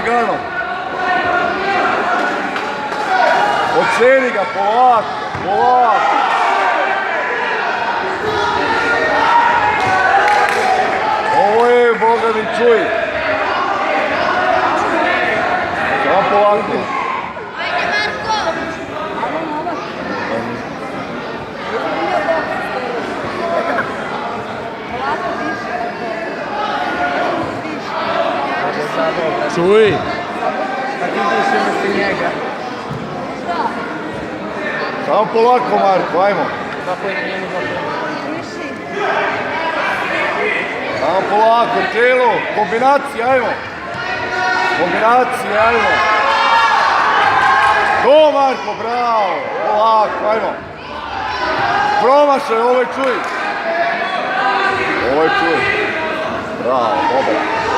lagano. Odsedi ga, polako, polako. Ovo je, Boga mi čuj. Samo polako. Ajde, Marko! Čuj! Kad ideš umjesto njega. Samo polako, Marko, ajmo. Zapoj na njemu, zapoj. Samo polako, telo, kombinacija, ajmo. Kombinacija, ajmo. To, Marko, bravo. Polako, ajmo. Promašaj, ovo je čuj. Ovo je čuj. Bravo, dobro.